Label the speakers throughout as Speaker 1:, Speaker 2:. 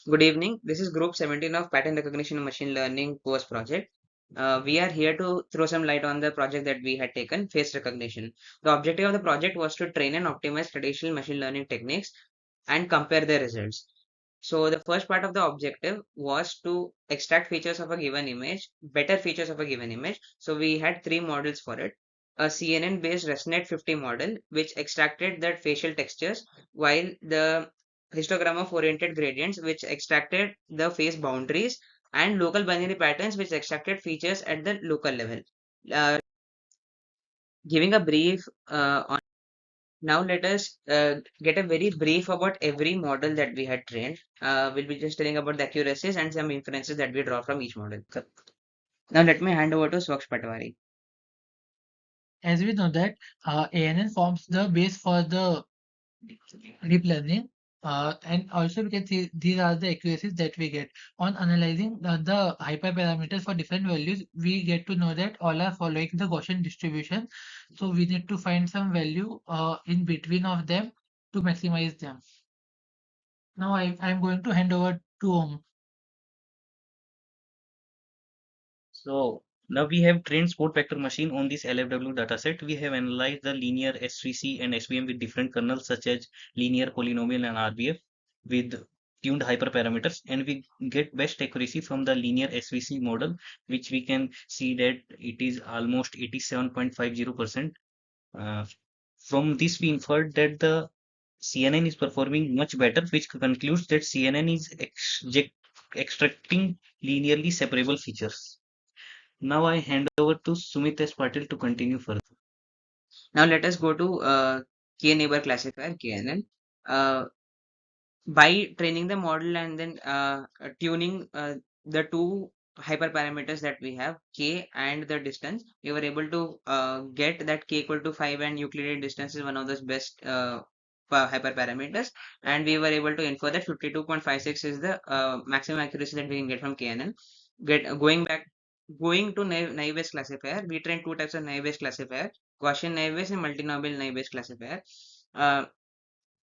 Speaker 1: Good evening. This is Group 17 of Pattern Recognition and Machine Learning course project. We are here to throw some light on the project that we had taken, face recognition. The objective of the project was to train and optimize traditional machine learning techniques and compare their results. So the first part of the objective was to extract features of a given image, better features of a given image. So we had three models for it. A CNN based ResNet 50 model, which extracted that facial textures, while the histogram of oriented gradients, which extracted the face boundaries, and local binary patterns, which extracted features at the local level. Uh, Giving a brief on now, let us get a very brief about every model that we had trained. We'll be just telling about the accuracies and some inferences that we draw from each model. Now, let me hand over to Swaksh Patwari.
Speaker 2: As we know that ANN forms the base for the deep learning, and also we can see these are the accuracies that we get on analyzing the hyperparameters for different values. We get to know that all are following the Gaussian distribution, so we need to find some value in between of them to maximize them. Now I'm going to hand over to Om.
Speaker 3: So now we have trained sport vector machine on this LFW dataset. We have analyzed the linear SVC and SVM with different kernels such as linear, polynomial, and RBF with tuned hyperparameters, and we get best accuracy from the linear SVC model, which we can see that it is almost 87.50%. From this, we inferred that the CNN is performing much better, which concludes that CNN is extracting linearly separable features. Now I hand over to Sumit S. Patil to continue further.
Speaker 1: Now, let us go to K neighbor classifier KNN. By training the model and then tuning the two hyperparameters that we have, k and the distance, we were able to get that k equal to 5, and Euclidean distance is one of those best hyperparameters, and we were able to infer that 52.56 is the maximum accuracy that we can get from KNN. Going to naive Bayes classifier, we trained two types of naive Bayes classifier: Gaussian naive Bayes and multinomial naive Bayes classifier. uh,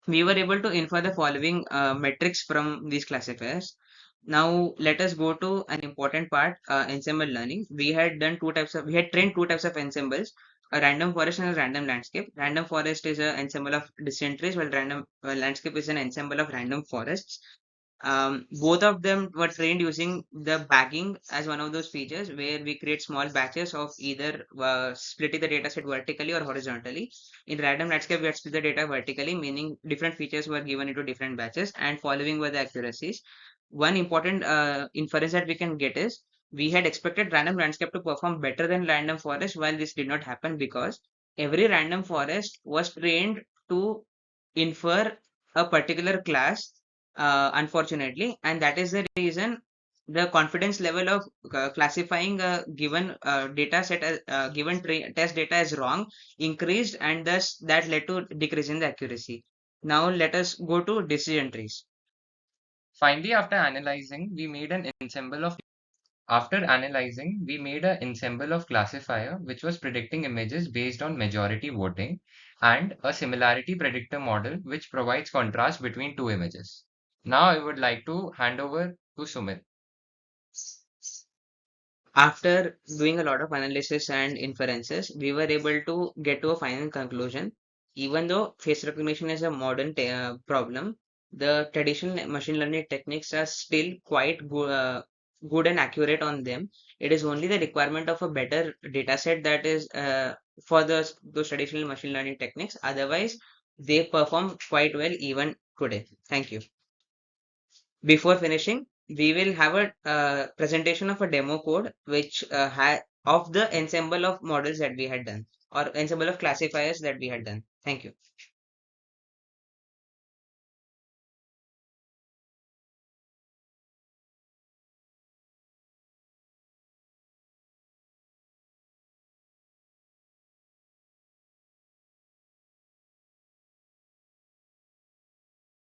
Speaker 1: we were able to infer the following metrics from these classifiers. Now let us go to an important part, ensemble learning. We had trained two types of ensembles: a random forest and a random landscape. Random forest is an ensemble of distant trees, while random landscape is an ensemble of random forests. Both of them were trained using the bagging as one of those features, where we create small batches of either splitting the data set vertically or horizontally. In random landscape, we had split the data vertically, meaning different features were given into different batches, and following were the accuracies. One important inference that we can get is we had expected random landscape to perform better than random forest, while this did not happen because every random forest was trained to infer a particular class, unfortunately, and that is the reason the confidence level of classifying a given data set as given test data as wrong increased, and thus that led to decrease in the accuracy. Now let us go to decision trees.
Speaker 4: Finally, after analyzing, we made an ensemble of classifier which was predicting images based on majority voting and a similarity predictor model which provides contrast between two images. Now I would like to hand over to Sumit.
Speaker 1: After doing a lot of analysis and inferences, we were able to get to a final conclusion. Even though face recognition is a modern problem, the traditional machine learning techniques are still quite good and accurate on them. It is only the requirement of a better data set that is for those traditional machine learning techniques. Otherwise, they perform quite well even today. Thank you. Before finishing, we will have a presentation of a demo code which of the ensemble of models that we had done, or ensemble of classifiers that we had done. Thank you.